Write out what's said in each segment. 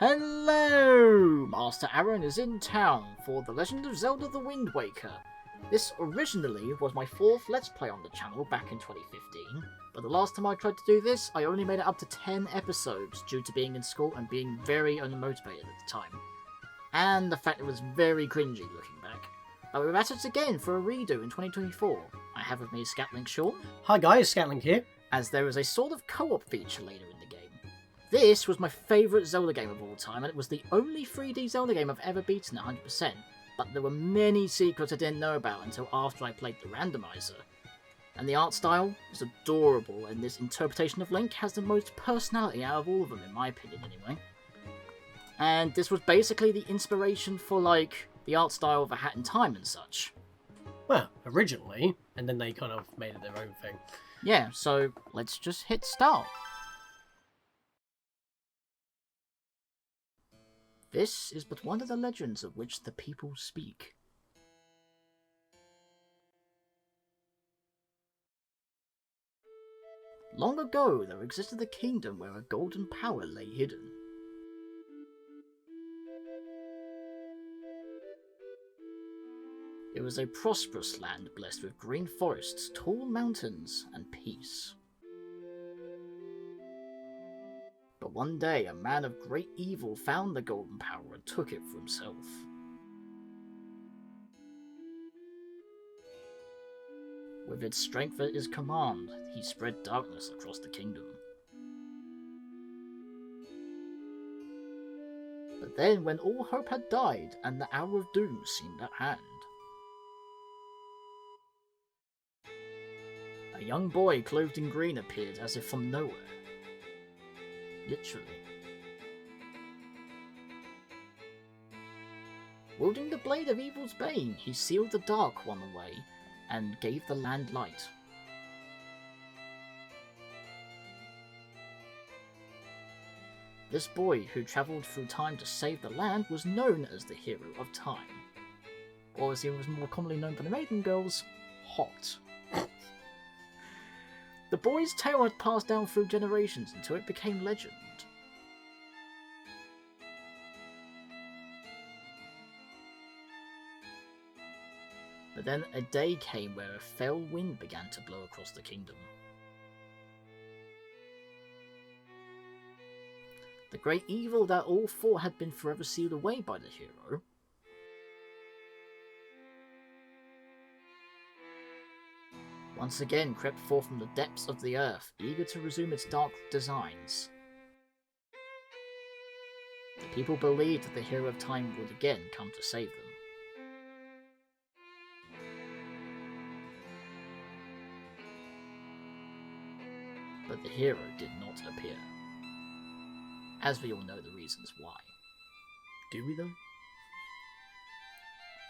Hello! Master Aarron is in town for The Legend of Zelda The Wind Waker. This originally was my 4th Let's Play on the channel back in 2015, but the last time I tried to do this, I only made it up to 10 episodes due to being in school and being very unmotivated at the time. And the fact it was very cringy looking back. But we're at it again for a redo in 2024. I have with me Scatlink Sean. Hi guys, Scatlink here. As there is a sort of co-op feature later in the game. This was my favourite Zelda game of all time, and it was the only 3D Zelda game I've ever beaten 100%, but there were many secrets I didn't know about until after I played the randomizer. And the art style is adorable, and this interpretation of Link has the most personality out of all of them, in my opinion anyway. And this was basically the inspiration for, like, the art style of A Hat in Time and such. Well, originally, and then they kind of made it their own thing. Yeah, so let's just hit start. This is but one of the legends of which the people speak. Long ago, there existed a kingdom where a golden power lay hidden. It was a prosperous land blessed with green forests, tall mountains, and peace. But one day, a man of great evil found the golden power and took it for himself. With its strength at his command, he spread darkness across the kingdom. But then, when all hope had died and the hour of doom seemed at hand, a young boy clothed in green appeared as if from nowhere. Literally. Wielding the blade of evil's bane, he sealed the dark one away and gave the land light. This boy, who travelled through time to save the land, was known as the Hero of Time. Or as he was more commonly known by the maiden girls, Hot. The boy's tale had passed down through generations until it became legend. But then a day came where a fell wind began to blow across the kingdom. The great evil that all thought had been forever sealed away by the hero once again crept forth from the depths of the earth, eager to resume its dark designs. The people believed that the Hero of Time would again come to save them. But the hero did not appear. As we all know the reasons why. Do we though?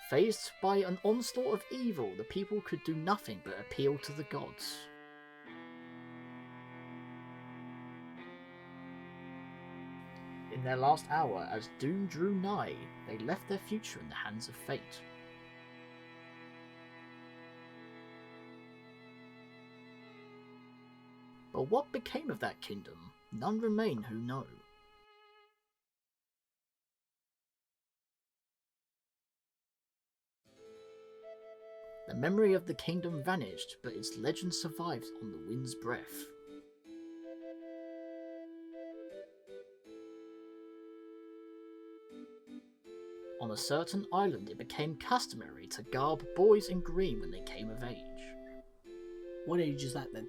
Faced by an onslaught of evil, the people could do nothing but appeal to the gods. In their last hour, as doom drew nigh, they left their future in the hands of fate. But what became of that kingdom? None remain who know. The memory of the kingdom vanished, but its legend survives on the wind's breath. On a certain island, it became customary to garb boys in green when they came of age. What age is that then?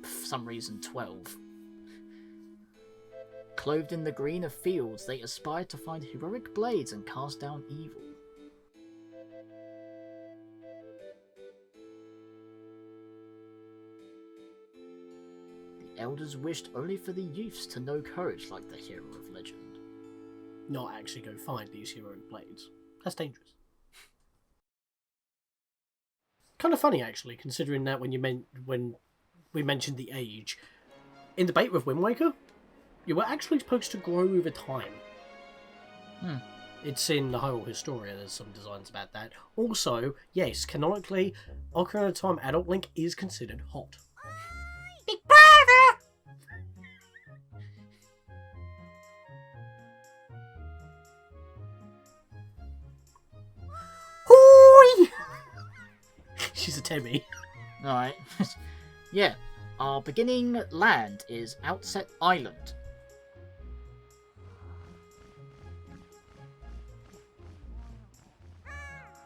For some reason, 12. Clothed in the green of fields, they aspired to find heroic blades and cast down evil. Elders wished only for the youths to know courage like the hero of legend. Not actually go find these heroic blades. That's dangerous. Kind of funny actually, considering that when we mentioned the age, in the beta with Wind Waker, you were actually supposed to grow over time. It's in the whole Historia, there's some designs about that. Also, yes, canonically, Ocarina of Time Adult Link is considered hot. Big brother! semi. Alright. Yeah. Our beginning land is Outset Island.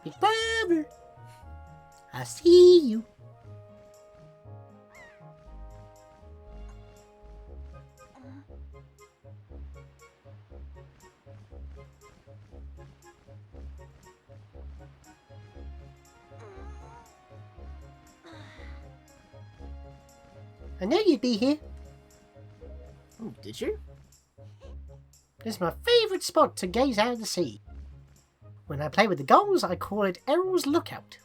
Big brother, I see you. I knew you'd be here. Oh, did you? This is my favourite spot to gaze out at the sea. When I play with the gulls, I call it Errol's Lookout.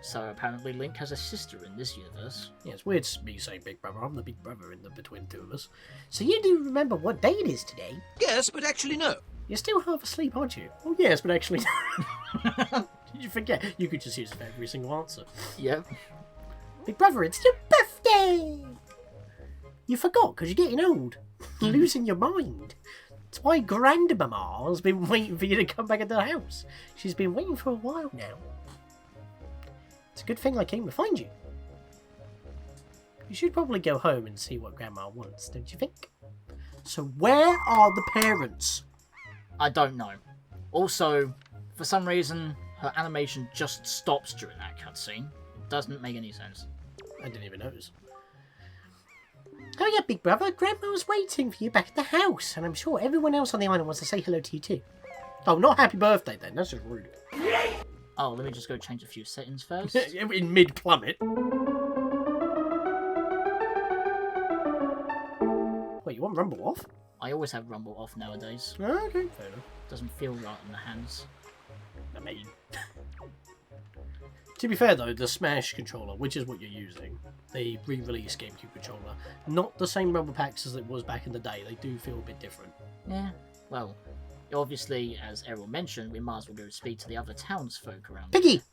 So apparently Link has a sister in this universe. Yeah, it's weird me saying big brother. I'm the big brother between the two of us. So you do remember what day it is today? Yes, but actually no. You're still half asleep, aren't you? Oh yes, but actually no. Did you forget? You could just use every single answer. Yep. Big brother, it's your birthday! You forgot because you're getting old. Losing your mind. That's why Grandmama's been waiting for you to come back into the house. She's been waiting for a while now. It's a good thing I came to find you. You should probably go home and see what Grandma wants, don't you think? So where are the parents? I don't know. Also, for some reason, her animation just stops during that cutscene. It doesn't make any sense. I didn't even notice. Oh yeah, big brother, Grandma's waiting for you back at the house, and I'm sure everyone else on the island wants to say hello to you too. Oh, not happy birthday then, that's just rude. Oh, let me just go change a few settings first. In mid-plummet. Wait, you want Rumble off? I always have Rumble off nowadays. Oh, okay, fair enough. Doesn't feel right in the hands. I mean... To be fair though, the Smash controller, which is what you're using, the re-released GameCube controller, not the same rubber packs as it was back in the day. They do feel a bit different. Yeah, well, obviously, as Aarron mentioned, we might as well go speak to the other townsfolk around. Piggy!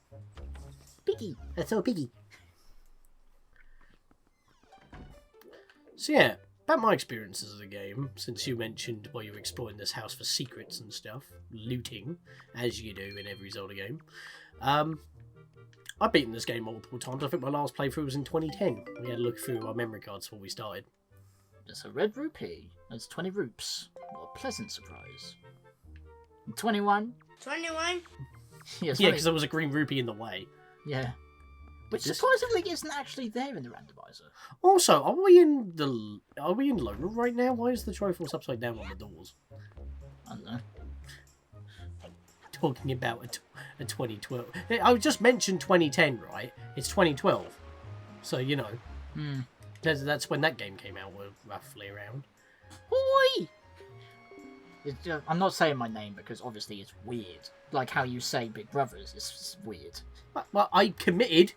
Piggy! I saw a piggy. So yeah, about my experiences of the game, since you mentioned while you were exploring this house for secrets and stuff, looting, as you do in every Zelda game, I've beaten this game multiple times. I think my last playthrough was in 2010. We had to look through our memory cards before we started. It's a red rupee. That's 20 rupes. What a pleasant surprise. 21? 21? Yes, Yeah, because there was a green rupee in the way. Yeah. Which This- surprisingly isn't actually there in the randomizer. Also, are we in Lola right now? Why is the Triforce upside down on the doors? I don't know. Talking about a 2012. I just mentioned 2010, right? It's 2012. So, you know, that's when that game came out, roughly around. Oi! I'm not saying my name because obviously it's weird. Like how you say Big Brothers is weird. Well, I committed.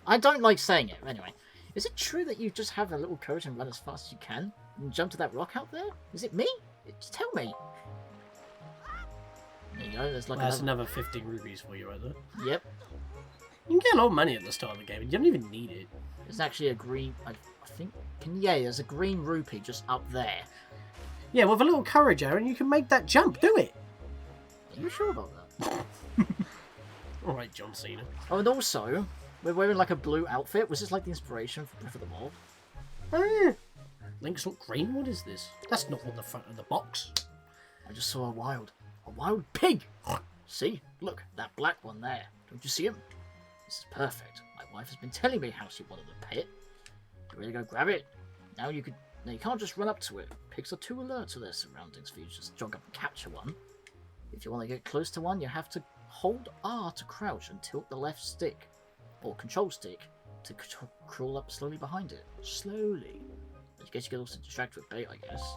I don't like saying it. Anyway, is it true that you just have a little courage and run as fast as you can and jump to that rock out there? Is it me? Just tell me. There you go. There's like That's another 15 rupees for you right there. Yep. You can get a lot of money at the start of the game. You don't even need it. There's actually a green. I think. Yeah, there's a green rupee just up there. Yeah, with a little courage, Aaron, you can make that jump. Do it. Are you sure about that? Alright, John Cena. Oh, and also, we're wearing like a blue outfit. Was this like the inspiration for Breath of the Wild? Ah, Link's not green. What is this? That's not on the front of the box. I just saw a wild pig. See, look, that black one there. Don't you see him? This is perfect. My wife has been telling me how she wanted a pet. You ready to go grab it? Now you can't just run up to it. Pigs are too alert to their surroundings for you to just jog up and capture one. If you want to get close to one, you have to hold R to crouch and tilt the left stick, or control stick, to crawl up slowly behind it. Slowly. I guess you get also distracted with bait, I guess.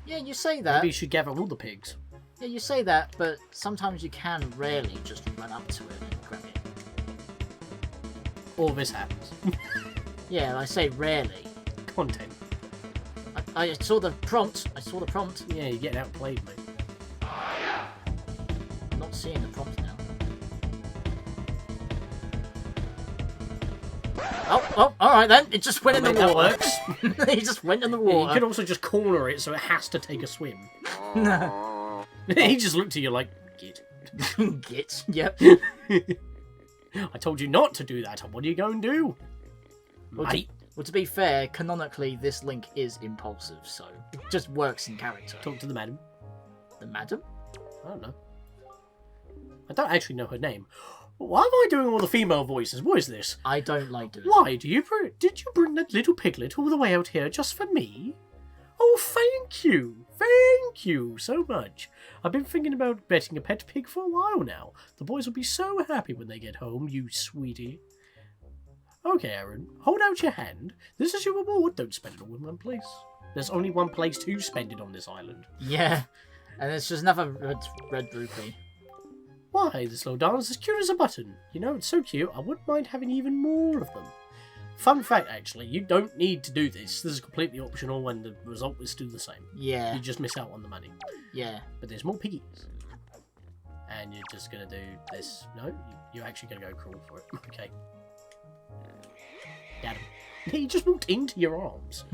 Yeah, you say that. Maybe you should gather all the pigs. Yeah, you say that, but sometimes you can rarely just run up to it and grab it. All this happens. Yeah, I say rarely. Content. I saw the prompt. Yeah, you're getting outplayed, mate. I'm not seeing the prompt now. Oh, alright then. It just went in the That water. works. He just went in the Yeah, you water. can also just corner it so it has to take a swim. He just looked at you like, git. Git, yep. I told you not to do that. What are you going to do? Well, Mate. Well, to be fair, canonically, this Link is impulsive, so it just works in character. Talk to the madam. The madam? I don't know. I don't actually know her name. Why am I doing all the female voices? What is this? I don't like doing Why did you bring that little piglet all the way out here just for me? Oh, thank you. Thank you so much. I've been thinking about getting a pet pig for a while now. The boys will be so happy when they get home, you sweetie. Okay, Aarron, hold out your hand. This is your reward. Don't spend it all in one place. There's only one place to spend it on this island. Yeah, and it's just another red rupee. Why, this little darling is as cute as a button. You know, it's so cute, I wouldn't mind having even more of them. Fun fact, actually, you don't need to do this. This is completely optional and the result is still the same. Yeah. You just miss out on the money. Yeah. But there's more piggies. And you're just going to do this. No, you're actually going to go crawl for it. Okay. Got him. He just walked into your arms.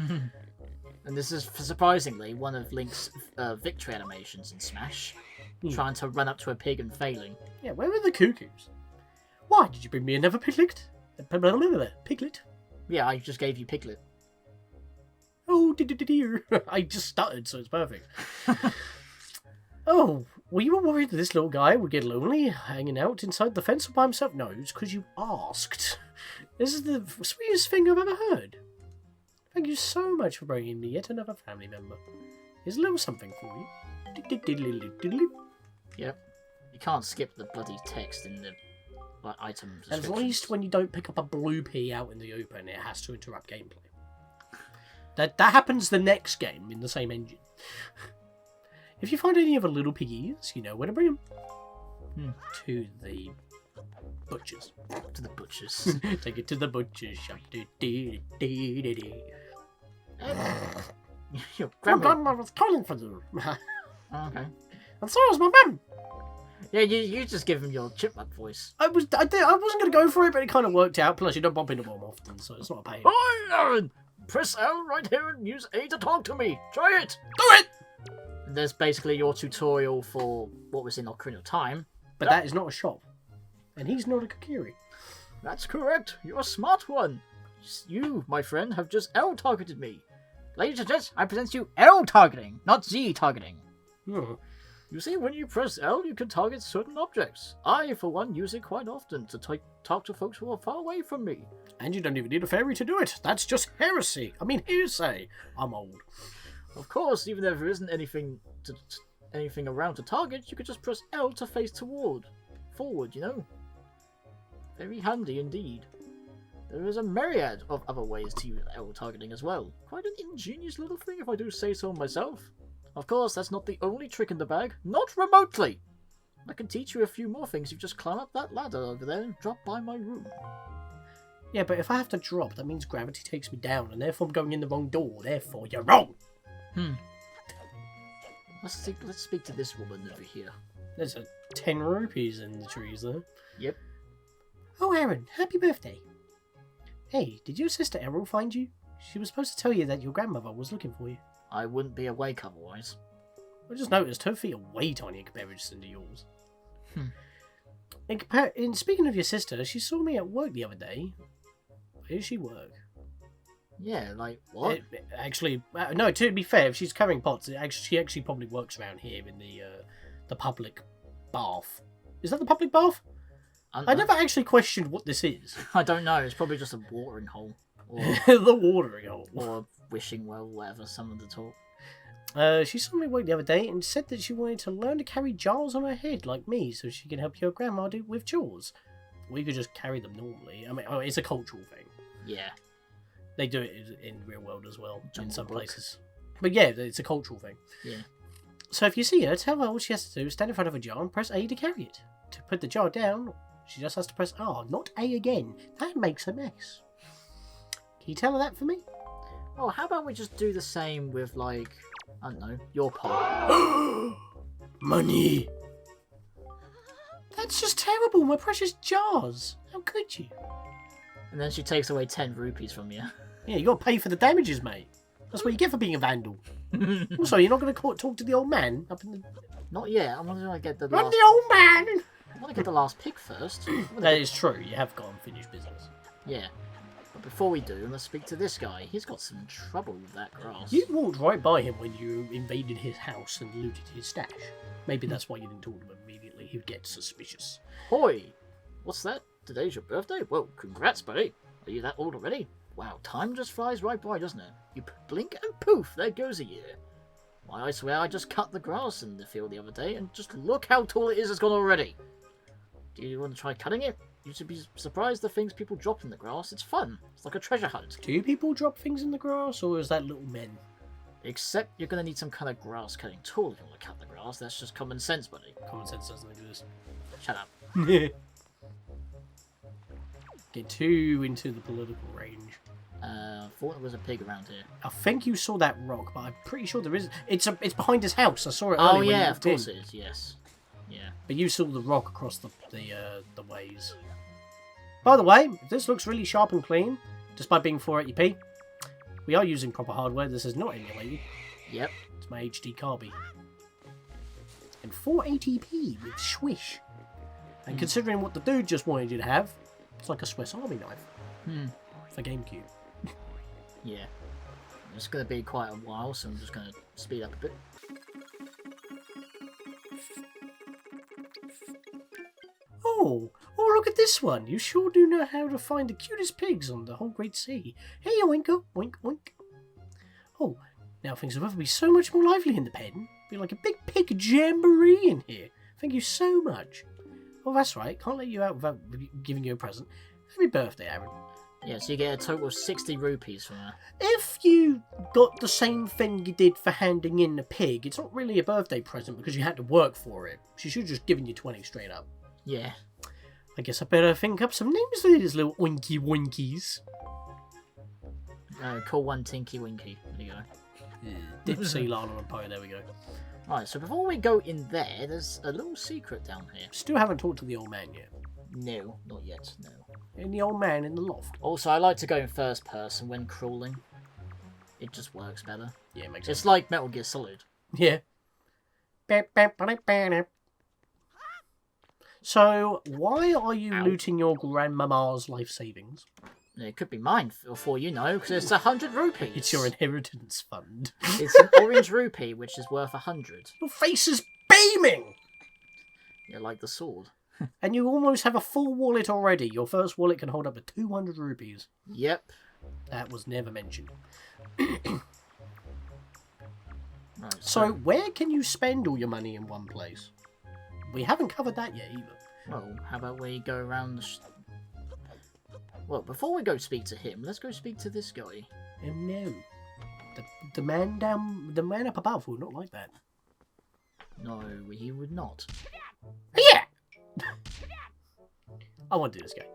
And this is, surprisingly, one of Link's victory animations in Smash. Trying to run up to a pig and failing. Yeah, where were the cuckoos? Why did you bring me another piglet? Piglet? Yeah, I just gave you Piglet. Oh, dear. I just stuttered, so it's perfect. Oh, were you worried that this little guy would get lonely hanging out inside the fence by himself? No, it's because you asked. This is the sweetest thing I've ever heard. Thank you so much for bringing me yet another family member. Here's a little something for you. Yep. You can't skip the bloody text in the item At least when you don't pick up a blue pea out in the open, it has to interrupt gameplay. That happens the next game in the same engine. If you find any other little piggies, you know where to bring them. To the butchers. To the butchers. Take it to the butcher's shop. Your My grandma. grandma was calling for you. Okay. And so was my mum. Yeah, you just give him your chipmunk voice. I wasn't going to go for it, but it kind of worked out. Plus, you don't bump into them often, so it's not a pain. Hi, Aarron! Press L right here and use A to talk to me. Try it! Do it! And there's basically your tutorial for what was in Ocarina of Time. But that is not a shop. And he's not a Kokiri. That's correct. You're a smart one. You, my friend, have just L targeted me. Ladies and gents, I present you L targeting, not Z targeting. You see, when you press L, you can target certain objects. I, for one, use it quite often to talk to folks who are far away from me. And you don't even need a fairy to do it. That's just heresy. I mean, hearsay. I'm old. Of course, even if there isn't anything around to target, you could just press L to face forward, you know? Very handy indeed. There is a myriad of other ways to use L targeting as well. Quite an ingenious little thing if I do say so myself. Of course, that's not the only trick in the bag. Not remotely! I can teach you a few more things. You just climb up that ladder over there and drop by my room. Yeah, but if I have to drop, that means gravity takes me down, and therefore I'm going in the wrong door. Therefore, you're wrong! Let's speak to this woman over here. There's 10 rupees in the trees there. Yep. Oh, Aarron, happy birthday. Hey, did your sister Errol find you? She was supposed to tell you that your grandmother was looking for you. I wouldn't be awake otherwise. I just noticed her feet are way tiny in comparison to yours. In speaking of your sister, she saw me at work the other day. Where does she work? Yeah, like, what? No, to be fair, if she's carrying pots, she actually probably works around here in the public bath. Is that the public bath? I never actually questioned what this is. I don't know, it's probably just a watering hole. Or The watering hole. or a wishing well, whatever, someone to talk. She saw me work the other day and said that she wanted to learn to carry jars on her head like me so she can help your grandma with chores. We could just carry them normally. I mean, it's a cultural thing. Yeah. They do it in real world as well, in some Book. places. But yeah, it's a cultural thing. Yeah. So if you see her, tell her all she has to do is stand in front of a jar and press A to carry it. To put the jar down, she just has to press R, not A again. That makes a mess. Can you tell her that for me? Oh, how about we just do the same with, like, I don't know, your pot? Money! That's just terrible, my precious jars. How could you? And then she takes away 10 rupees from you. Yeah, you got to pay for the damages, mate. That's what you get for being a vandal. Also, you're not going to talk to the old man up in the... Not yet, I'm not going to get the Run last... the old man! I want to get the last pig first. That is true. You have got unfinished business. Yeah. But before we do, let's speak to this guy. He's got some trouble with that grass. You walked right by him when you invaded his house and looted his stash. Maybe that's why you didn't talk to him immediately. He'd get suspicious. Hoi! What's that? Today's your birthday? Well, congrats, buddy. Are you that old already? Wow, time just flies right by, doesn't it? You blink and poof, there goes a year. Why, I swear I just cut the grass in the field the other day, and just look how tall it is, it's gone already. Do you want to try cutting it? You should be surprised the things people drop in the grass. It's fun. It's like a treasure hunt. Do people drop things in the grass, or is that little men? Except you're going to need some kind of grass cutting tool if you want to cut the grass. That's just common sense, buddy. Common sense doesn't exist. Shut up. Get too into the political range. I thought there was a pig around here. I think you saw that rock, but I'm pretty sure there is. It's behind his house. I saw it. Oh earlier when yeah, you of course walked in. it is. Yes. Yeah. But you saw the rock across the ways. By the way, this looks really sharp and clean, despite being 480p. We are using proper hardware. This is not emulated. Yep. It's my HD Carby. And 480p with swish. And considering what the dude just wanted you to have, it's like a Swiss Army knife. For GameCube. Yeah. It's going to be quite a while, so I'm just going to speed up a bit. Oh, look at this one. You sure do know how to find the cutest pigs on the whole Great Sea. Hey, Oinko, oink, oink. Oh, now things will ever be so much more lively in the pen. Be like a big pig jamboree in here. Thank you so much. Oh, that's right. Can't let you out without giving you a present. Happy birthday, Aarron. Yeah, so you get a total of 60 rupees from her. If you got the same thing you did for handing in the pig, it's not really a birthday present because you had to work for it. She should have just given you 20 straight up. Yeah. I guess I better think up some names for these little oinky woinkies. Call one Tinky Winky. There you go. Dipsy, Lana and Poe, there we go. Right, so before we go in there, there's a little secret down here. Still haven't talked to the old man yet. No, not yet, no. And the old man in the loft. Also, I like to go in first person when crawling. It just works better. Yeah, makes sense. It's like Metal Gear Solid. Yeah. So, why are you looting your grandmama's life savings? It could be mine, for you know, because it's 100 rupees. It's your inheritance fund. It's an orange rupee, which is worth 100. Your face is beaming! Yeah, like the sword. And you almost have a full wallet already. Your first wallet can hold up to 200 rupees. Yep. That was never mentioned. Right, So, where can you spend all your money in one place? We haven't covered that yet either. well, how about we go around the... Well, before we go speak to him, let's go speak to this guy. Oh no. The man up above will not like that. No, he would not. Yeah! I want to do this guy.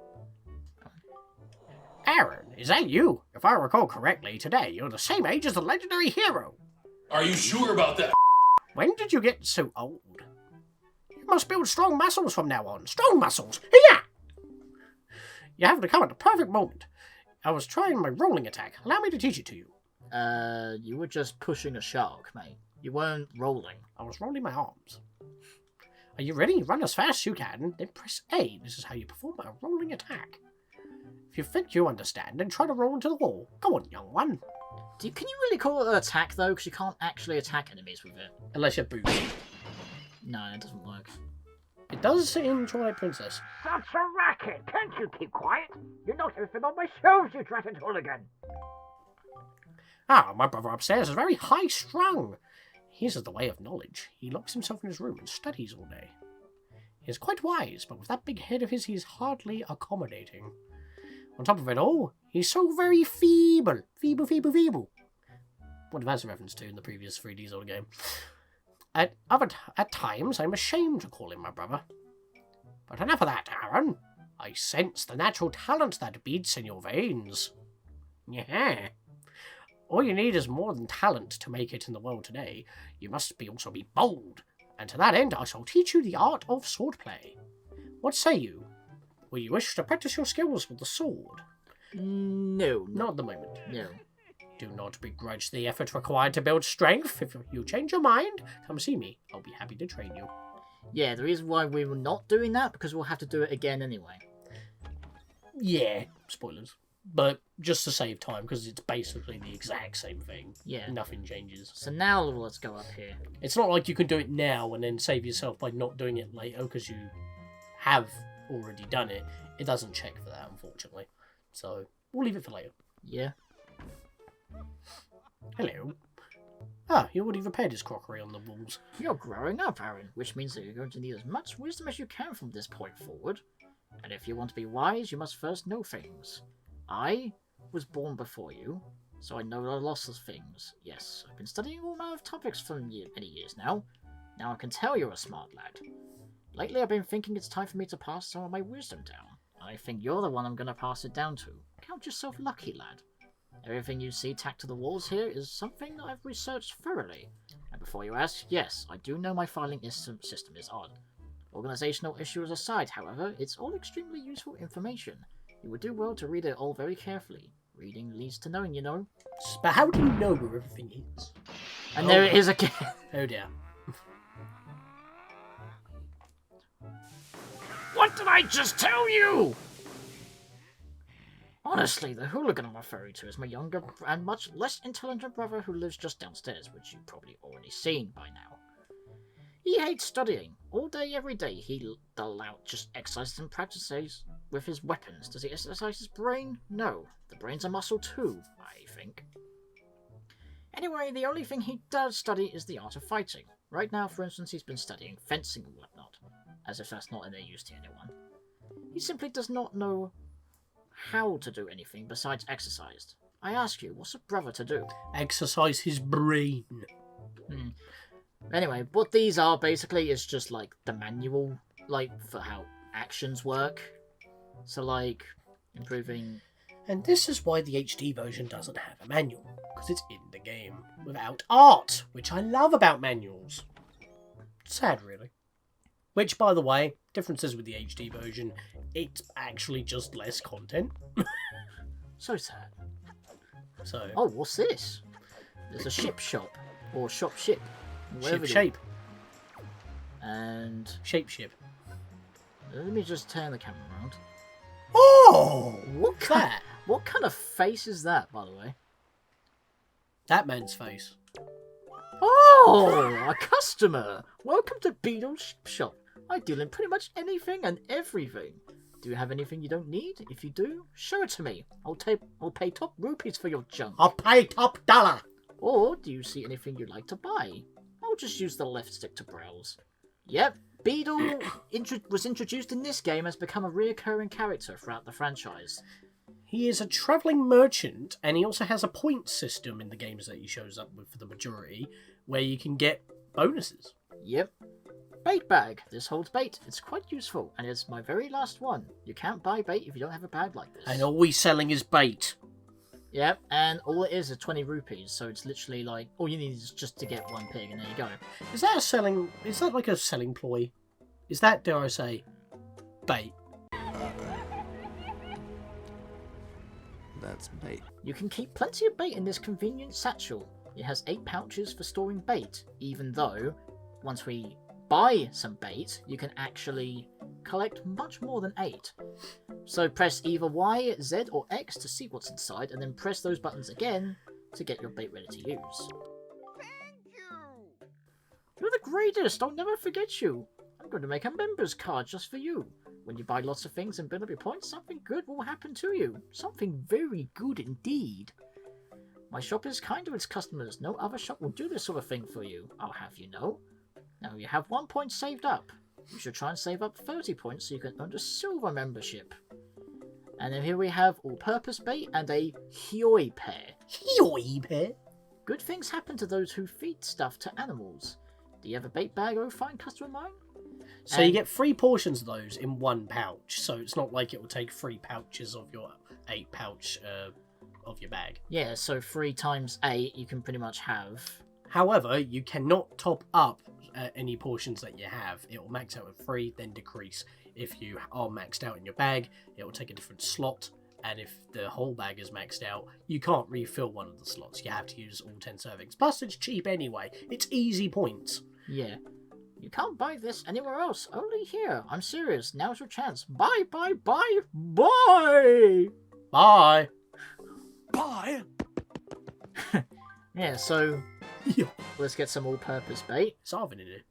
Aarron, is that you? If I recall correctly, today you're the same age as the legendary hero. Are you sure about that? When did you get so old? You must build strong muscles from now on. Strong muscles! Yeah! You happen to come at the perfect moment. I was trying my rolling attack. Allow me to teach it to you. You were just pushing a shark, mate. You weren't rolling. I was rolling my arms. Are you ready? Run as fast as you can, then press A. This is how you perform a rolling attack. If you think you understand, then try to roll into the wall. Go on, young one. Can you really call it an attack, though? Because you can't actually attack enemies with it. Unless you're boost. No, it doesn't work. It does in Twilight Princess. Such a racket! Can't you keep quiet? You're not even on my shelves, you dratted hooligan! Ah, my brother upstairs is very high-strung. His is the way of knowledge. He locks himself in his room and studies all day. He is quite wise, but with that big head of his, he is hardly accommodating. On top of it all, he's so very feeble. Feeble, feeble, feeble. What that's a reference to in the previous 3D Zelda game. At times, I'm ashamed to call him my brother. But enough of that, Aarron. I sense the natural talent that beats in your veins. Yeah. All you need is more than talent to make it in the world today. You must also be bold. And to that end, I shall teach you the art of swordplay. What say you? Will you wish to practice your skills with the sword? No. Not at the moment. No. Do not begrudge the effort required to build strength. If you change your mind, come see me. I'll be happy to train you. Yeah, the reason why we were not doing that, because we'll have to do it again anyway. Yeah, spoilers. But just to save time, because it's basically the exact same thing. Yeah. Nothing changes. So now let's go up here. It's not like you can do it now and then save yourself by not doing it later, because you have already done it. It doesn't check for that, unfortunately. So, we'll leave it for later. Yeah. Hello. Ah, you already repaired his crockery on the walls. You're growing up, Aarron, which means that you're going to need as much wisdom as you can from this point forward. And if you want to be wise, you must first know things. I was born before you, so I know a lot of things. Yes, I've been studying all manner of topics for many years now. Now I can tell you're a smart lad. Lately I've been thinking it's time for me to pass some of my wisdom down. I think you're the one I'm going to pass it down to. Count yourself lucky, lad. Everything you see tacked to the walls here is something that I've researched thoroughly. And before you ask, yes, I do know my filing system is odd. Organizational issues aside, however, it's all extremely useful information. You would do well to read it all very carefully. Reading leads to knowing, you know. But how do you know where everything is? And there it is again. Oh dear. What did I just tell you? Honestly, the hooligan I'm referring to is my younger and much less intelligent brother who lives just downstairs, which you've probably already seen by now. He hates studying. All day, every day, he just exercises and practices with his weapons. Does he exercise his brain? No. The brain's a muscle too, I think. Anyway, the only thing he does study is the art of fighting. Right now, for instance, he's been studying fencing and whatnot, as if that's not any use to anyone. He simply does not know how to do anything besides exercise. I ask you, what's a brother to do? Exercise his brain. Anyway, what these are basically is just like the manual, like for how actions work. So like improving. And this is why the HD version doesn't have a manual, because it's in the game without art, which I love about manuals. Sad, really. Which, by the way, differences with the HD version, it's actually just less content. So sad. So. Oh, what's this? There's a ship shop or shop. Ship shape. And Ship. let me just turn the camera around. Oh! What kind of face is that, by the way? That man's face. Oh, a customer! Welcome to Beedle's Ship Shop. I deal in pretty much anything and everything. Do you have anything you don't need? If you do, show it to me. I'll pay top rupees for your junk. I'll pay top dollar! Or do you see anything you'd like to buy? I'll just use the left stick to browse. Yep, Beedle was introduced in this game, has become a reoccurring character throughout the franchise. He is a travelling merchant, and he also has a point system in the games that he shows up with for the majority, where you can get bonuses. Yep. Bait bag. This holds bait. It's quite useful, and it's my very last one. You can't buy bait if you don't have a bag like this. And all he's selling is bait. Yep, and all it is 20 rupees, so it's literally like, all you need is just to get one pig, and there you go. Is that like a selling ploy? Is that, dare I say, bait? That's bait. You can keep plenty of bait in this convenient satchel. It has 8 pouches for storing bait, even though, once we buy some bait, you can actually collect much more than 8. So press either Y, Z, or X to see what's inside, and then press those buttons again to get your bait ready to use. Thank you! You're the greatest! I'll never forget you! I'm going to make a member's card just for you. When you buy lots of things and build up your points, something good will happen to you. Something very good indeed. My shop is kind to its customers. No other shop will do this sort of thing for you, I'll have you know. Now you have 1 point saved up. You should try and save up 30 points so you can earn a silver membership. And then here we have all-purpose bait and a Hioi pear. Hioi pear? Good things happen to those who feed stuff to animals. Do you have a bait bag, oh fine customer of mine? So you get 3 portions of those in 1 pouch, so it's not like it will take 3 pouches of your 8 pouch of your bag. Yeah, so 3 times 8 you can pretty much have. However, you cannot top up any portions that you have. It will max out at 3, then decrease. If you are maxed out in your bag, it will take a different slot, and if the whole bag is maxed out, you can't refill one of the slots. You have to use all 10 servings. Plus, it's cheap anyway. It's easy points. Yeah. You can't buy this anywhere else. Only here. I'm serious. Now's your chance. Buy, buy, buy, buy! Bye. Bye. Yeah, so Yeah. let's get some all-purpose bait. It's Aarron in it.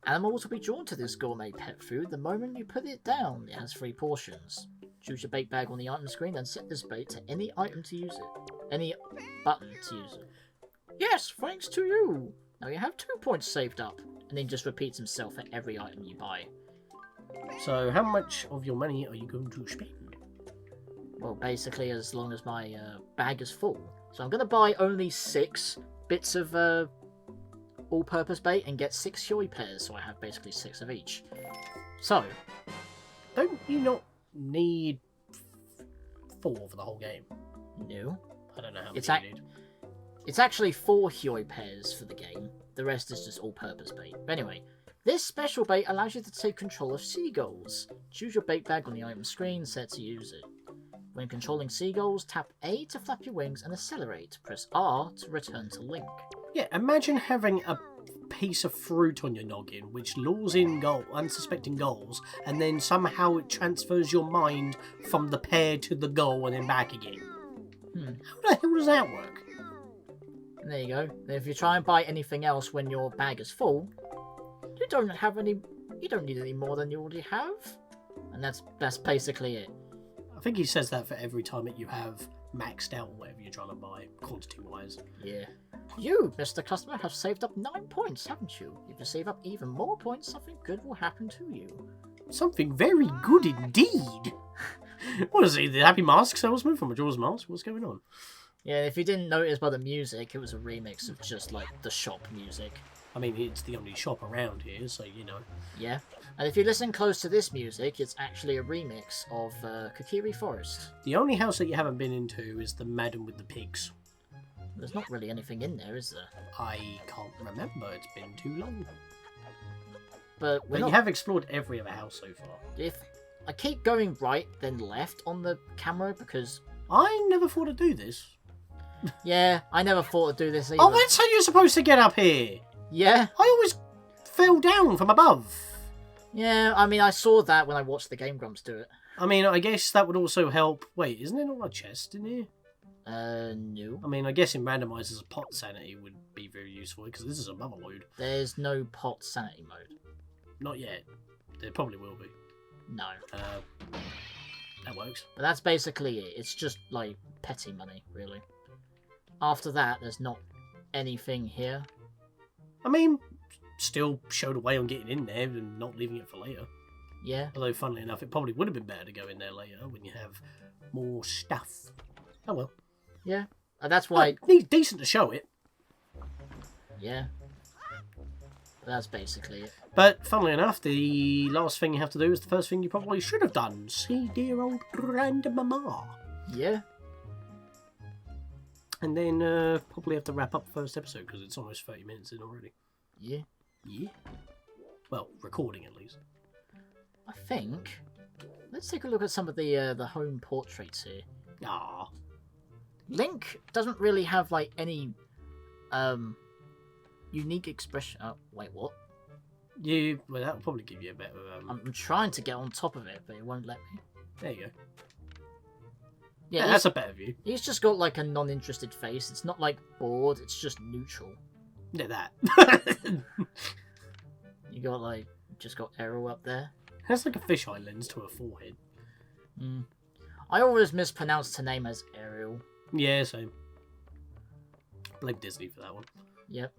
Animals will be drawn to this gourmet pet food the moment you put it down. It has 3 portions. Choose your bait bag on the item screen and set this bait to any item to use it. Any button to use it. Yes, thanks to you! Now you have 2 points saved up. And then just repeats himself for every item you buy. So, how much of your money are you going to spend? Well, basically as long as my bag is full. So I'm going to buy only 6 bits of all-purpose bait and get 6 Huey pairs, so I have basically 6 of each. So, Don't you not need 4 for the whole game? no. I don't know how many It's you need. It's actually 4 Huey pairs for the game. The rest is just all-purpose bait. But anyway, this special bait allows you to take control of seagulls. Choose your bait bag on the item screen, set to use it. When controlling seagulls, tap A to flap your wings and accelerate. Press R to return to Link. Yeah, imagine having a piece of fruit on your noggin which lures in unsuspecting gulls, and then somehow it transfers your mind from the pear to the gull and then back again. How the hell does that work? And there you go. And if you try and buy anything else when your bag is full, you don't need any more than you already have. And that's basically it. I think he says that for every time that you have maxed out whatever you're trying to buy, quantity-wise. Yeah. You, Mr. Customer, have saved up 9 points, haven't you? If you save up even more points, something good will happen to you. Something very good indeed. What is he, the Happy Mask salesman from Majora's Mask? What's going on? Yeah, if you didn't notice by the music, it was a remix of just, like, the shop music. I mean, it's the only shop around here, so you know. Yeah. And if you listen close to this music, it's actually a remix of Kokiri Forest. The only house that you haven't been into is the Madam with the Pigs. There's not really anything in there, is there? I can't remember, it's been too long. But But you have explored every other house so far. If I keep going right, then left on the camera, because... I never thought to do this. Yeah, I never thought to do this either. Oh, that's how you're supposed to get up here! Yeah? I always fell down from above. Yeah, I mean, I saw that when I watched the Game Grumps do it. I mean, I guess that would also help... Wait, isn't there not a chest in here? No. I mean, I guess in randomizers, pot sanity would be very useful, because this is a mother load. There's no pot sanity mode. Not yet. There probably will be. No. That works. But that's basically it. It's just, like, petty money, really. After that, there's not anything here. I mean, still showed a way on getting in there and not leaving it for later. Yeah. Although, funnily enough, it probably would have been better to go in there later when you have more stuff. Oh well. Yeah. And that's why... Decent to show it. Yeah. But that's basically it. But, funnily enough, the last thing you have to do is the first thing you probably should have done. See dear old grandmama. Yeah. And then probably have to wrap up the first episode because it's almost 30 minutes in already. Yeah. Yeah. Well, recording at least. I think... Let's take a look at some of the home portraits here. Ah. Link doesn't really have, like, any unique expression... Oh, wait, what? Well, that will probably give you a better... I'm trying to get on top of it, but it won't let me. There you go. Yeah, Yeah, that's a better view. he's just got, like, a non-interested face. It's not, like, bored, it's just neutral. Yeah, that. You got, like, just got Aarron up there. That's like a fisheye lens to her forehead. I always mispronounce her name as Ariel. Yeah, same. Blame Disney for that one. Yep.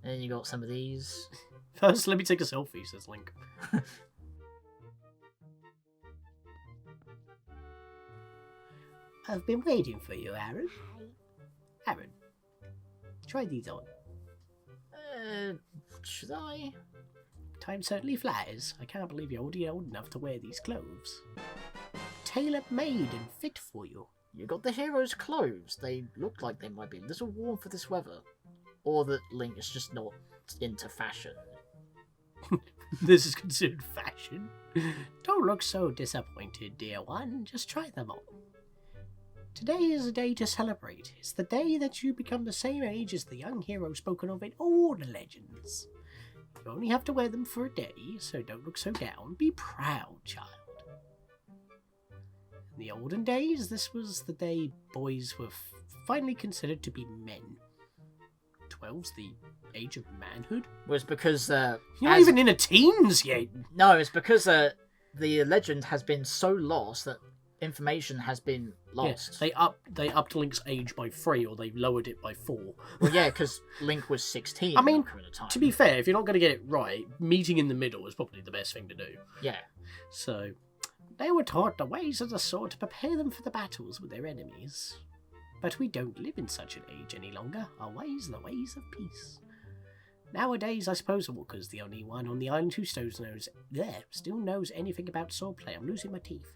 And then you got some of these. First, let me take a selfie, says Link. I've been waiting for you, Aarron. Aarron, try these on. Should I? Time certainly flies. I can't believe you're already old enough to wear these clothes. Tailor-made and fit for you. You got the hero's clothes. They look like they might be a little warm for this weather. Or that Link is just not into fashion. This is considered fashion. Don't look so disappointed, dear one. Just try them on. Today is a day to celebrate. It's the day that you become the same age as the young hero spoken of in all the legends. You only have to wear them for a day, so don't look so down. Be proud, child. In the olden days, this was the day boys were finally considered to be men. 12's the age of manhood? Was because You're not even in a teens yet. No, it's because the legend has been so lost that information has been lost. Yeah, they upped Link's age by 3, or they lowered it by 4. Well, yeah, because Link was 16. I mean, at the time. to be fair, if you're not going to get it right, meeting in the middle is probably the best thing to do. Yeah. So, they were taught the ways of the sword to prepare them for the battles with their enemies. But we don't live in such an age any longer. Our ways are the ways of peace. Nowadays, I suppose Walker's the only one on the island who still knows anything about swordplay. I'm losing my teeth.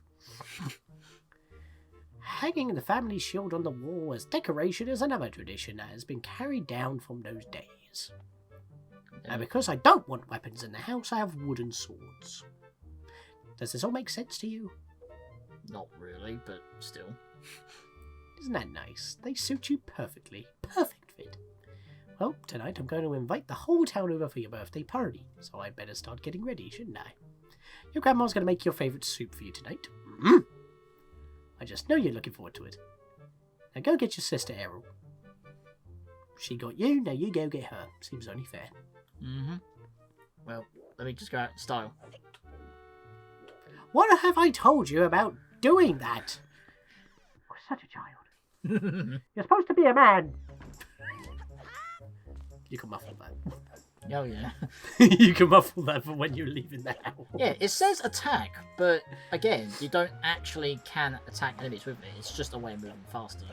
Hanging the family shield on the wall as decoration is another tradition that has been carried down from those days. And because I don't want weapons in the house, I have wooden swords. Does this all make sense to you? Not really, but still. Isn't that nice? They suit you perfectly. Perfect fit. Well, tonight I'm going to invite the whole town over for your birthday party, so I better start getting ready, shouldn't I? Your grandma's going to make your favourite soup for you tonight. I just know you're looking forward to it. Now go get your sister, Aarron. She got you, now you go get her. Seems only fair. Mm-hmm. Well, let me just go out in style. What have I told you about doing that? You're such a child. You're supposed to be a man. You can muffle that. Oh, yeah. You can muffle that for when you're leaving the house. Yeah, it says attack, but again, you don't actually can attack enemies with it. It's just a way of moving faster.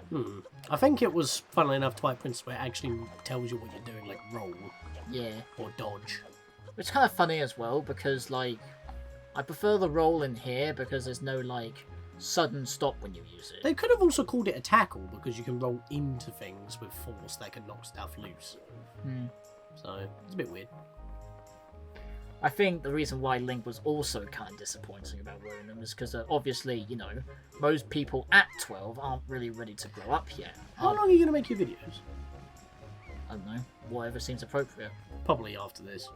I think it was, funnily enough, Twilight Princess where it actually tells you what you're doing, like roll. Yeah. Or dodge. It's kind of funny as well, because, like, I prefer the roll in here because there's no, like, sudden stop when you use it. They could have also called it a tackle because you can roll into things with force that can knock stuff loose. So, it's a bit weird. I think the reason why Link was also kind of disappointing about wearing them is because, obviously, you know, most people at 12 aren't really ready to grow up yet. How long are you going to make your videos? I don't know. Whatever seems appropriate. Probably after this.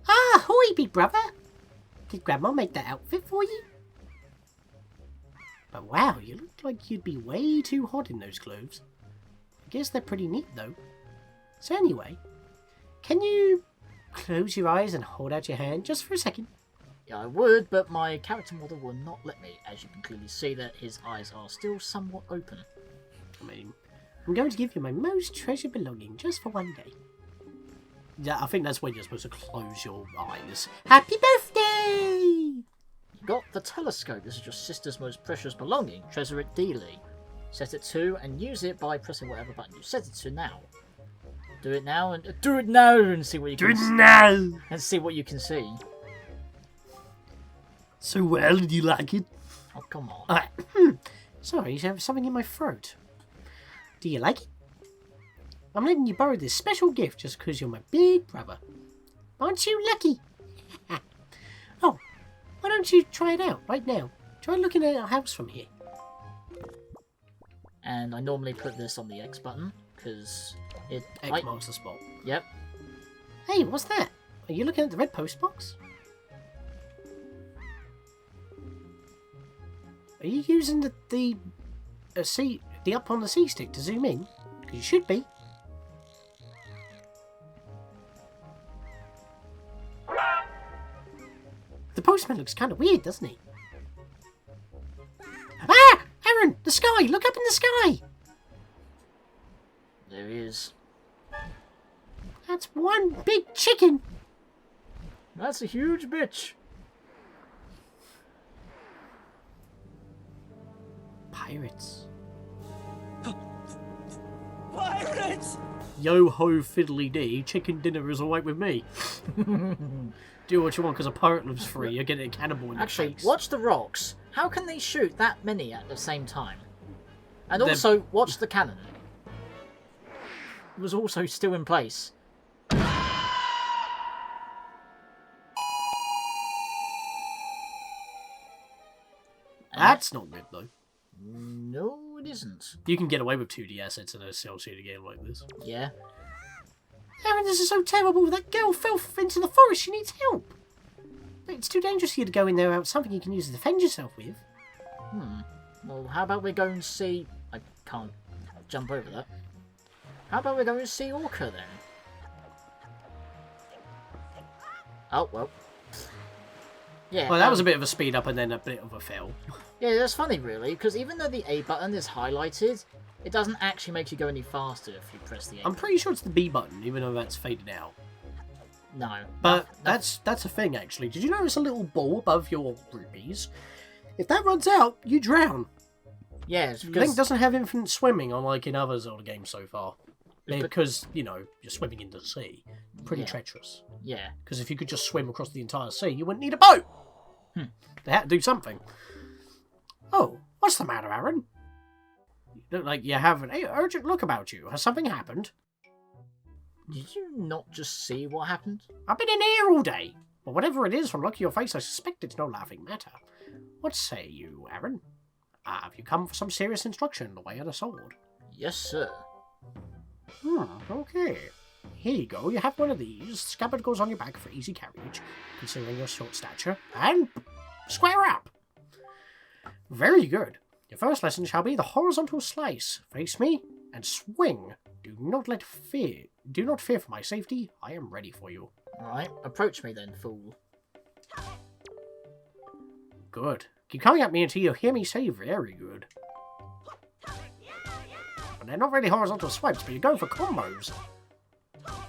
Ah, ahoy, big brother! Did Grandma make that outfit for you? But wow, you look like you'd be way too hot in those clothes. I guess they're pretty neat, though. So anyway, can you close your eyes and hold out your hand just for a second? Yeah, I would, but my character model will not let me, as you can clearly see that his eyes are still somewhat open. I mean, I'm going to give you my most treasured belonging just for one day. Yeah, I think that's when you're supposed to close your eyes. Happy birthday! You got the telescope. This is your sister's most precious belonging. Treasure it dearly. Set it to and use it by pressing whatever button you set it to now. Do it now and do it now and see what you can see. now! And see what you can see. So well, did you like it? Oh, come on. Sorry, I have something in my throat. Do you like it? I'm letting you borrow this special gift just because you're my big brother. Aren't you lucky? Oh, why don't you try it out right now? Try looking at our house from here. And I normally put this on the X button because it... X marks the spot. Yep. Hey, what's that? Are you looking at the red post box? Are you using the up on the C stick to zoom in? Because you should be. The postman looks kind of weird, doesn't he? Ah! Aarron! The sky! Look up in the sky! There he is. That's one big chicken! That's a huge bitch. Pirates. Pirates! Yo ho fiddly dee, chicken dinner is alright with me. Do what you want because a pirate lives free, you're getting a cannibal in the Actually, face. watch the rocks. How can they shoot that many at the same time? And They're- also, watch the cannon. It was also still in place. That's not good though. No, it isn't. You can get away with 2D assets in a cell shaded game like this. Yeah. Aarron, this is so terrible. That girl fell into the forest. She needs help. But it's too dangerous for you to go in there without something you can use to defend yourself with. Well, how about we go and see... I can't jump over that. How about we go and see Orca then? Oh, well. Yeah. Well, that was a bit of a speed up and then a bit of a fail. Yeah, that's funny, really, because even though the A button is highlighted, it doesn't actually make you go any faster if you press the A I'm pretty sure it's the B button, even though that's faded out. No. But that's a thing, actually. Did you notice a little ball above your rupees? If that runs out, you drown. Yeah, it's Link because... doesn't have infinite swimming, unlike in other Zelda games so far. Because, you know, you're swimming in the sea. Pretty treacherous. Yeah. Because if you could just swim across the entire sea, you wouldn't need a boat! They had to do something. Oh, what's the matter, Aarron? You look like you have an urgent look about you. Has something happened? Did you not just see what happened? I've been in here all day. Well, whatever it is, from looking at your face, I suspect it's no laughing matter. What say you, Aarron? Have you come for some serious instruction in the way of the sword? Yes, sir. Okay. Here you go. You have one of these. Scabbard goes on your back for easy carriage, considering your short stature. And square up! Very good. Your first lesson shall be the horizontal slice. Face me and swing. Do not fear for my safety. I am ready for you. Alright, approach me then, fool. Good. Keep coming at me until you hear me say very good. But they're not really horizontal swipes, but you're going for combos.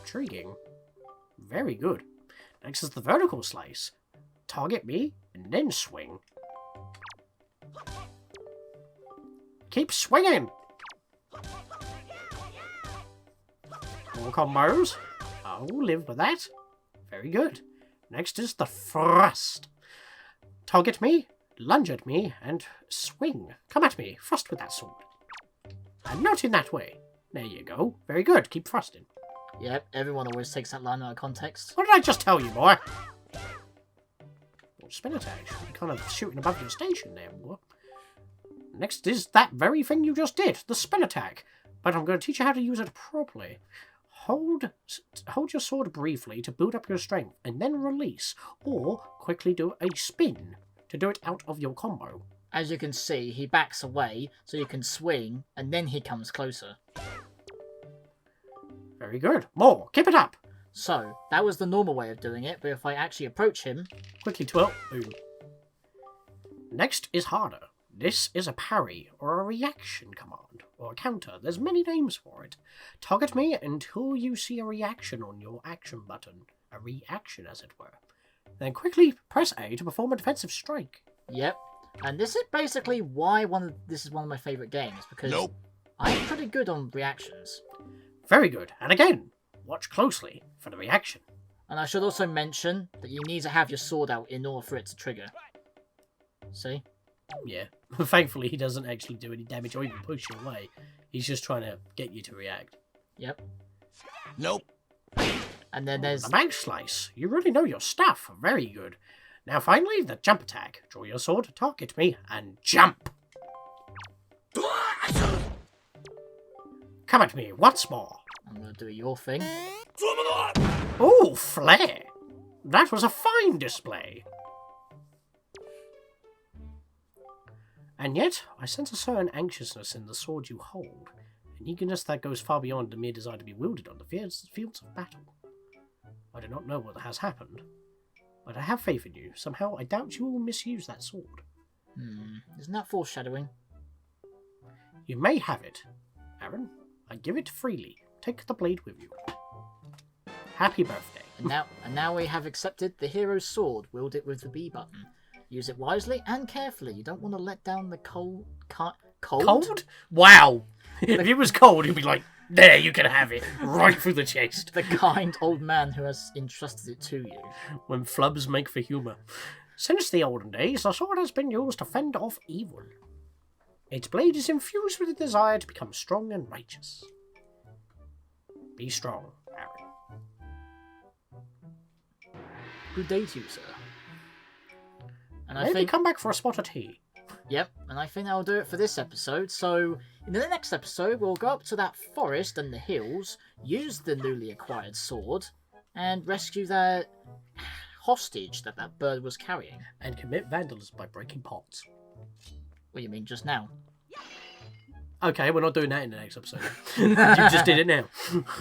Intriguing. Very good. Next is the vertical slice. Target me, and then swing. Keep swinging! More combos. I'll live with that. Very good. Next is the thrust. Target me, lunge at me, and swing. Come at me. Thrust with that sword. And not in that way. There you go. Very good. Keep thrusting. Yep, everyone always takes that line out of context. What did I just tell you, boy? Spin attack. You're kind of shooting above your station there, boy. Next is that very thing you just did, the spin attack. But I'm going to teach you how to use it properly. Hold your sword briefly to build up your strength, and then release, or quickly do a spin to do it out of your combo. As you can see, he backs away, so you can swing, and then he comes closer. Very good. More. Keep it up. So, that was the normal way of doing it, but if I actually approach him... Quickly twirl. Boom. Next is harder. This is a parry, or a reaction command, or a counter. There's many names for it. Target me until you see a reaction on your action button. A reaction, as it were. Then quickly press A to perform a defensive strike. Yep. And this is basically why this is one of my favourite games, because I'm pretty good on reactions. Very good. And again, watch closely for the reaction. And I should also mention that you need to have your sword out in order for it to trigger. See? Yeah. Thankfully, he doesn't actually do any damage or even push you away. He's just trying to get you to react. Yep. Nope. And then there's... The mag slice. You really know your stuff. Very good. Now finally, the jump attack. Draw your sword, target me, and jump! Come at me once more. I'm going to do your thing. Oh, flare! That was a fine display. And yet, I sense a certain anxiousness in the sword you hold, an eagerness that goes far beyond the mere desire to be wielded on the fields of battle. I do not know what has happened, but I have faith in you. Somehow, I doubt you will misuse that sword. Isn't that foreshadowing? You may have it, Aarron. I give it freely. Take the blade with you. Happy birthday. And now we have accepted the hero's sword. Wield it with the B button. Use it wisely and carefully. You don't want to let down the cold? Cold? Wow. If it was cold, he'd be like, there, you can have it. Right through the chest. The kind old man who has entrusted it to you. When flubs make for humour. Since the olden days, the sword has been used to fend off evil. Its blade is infused with a desire to become strong and righteous. Be strong, Aarron. Good day to you, sir. And Maybe come back for a spot of tea. Yep, and I think that'll do it for this episode. So, In the next episode, we'll go up to that forest and the hills, use the newly acquired sword, and rescue that hostage that bird was carrying. And commit vandalism by breaking pots. What do you mean, just now? Okay, we're not doing that in the next episode. You just did it now.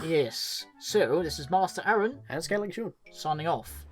Yes. So, this is Master Aarron, And Scatlink Sean. signing off.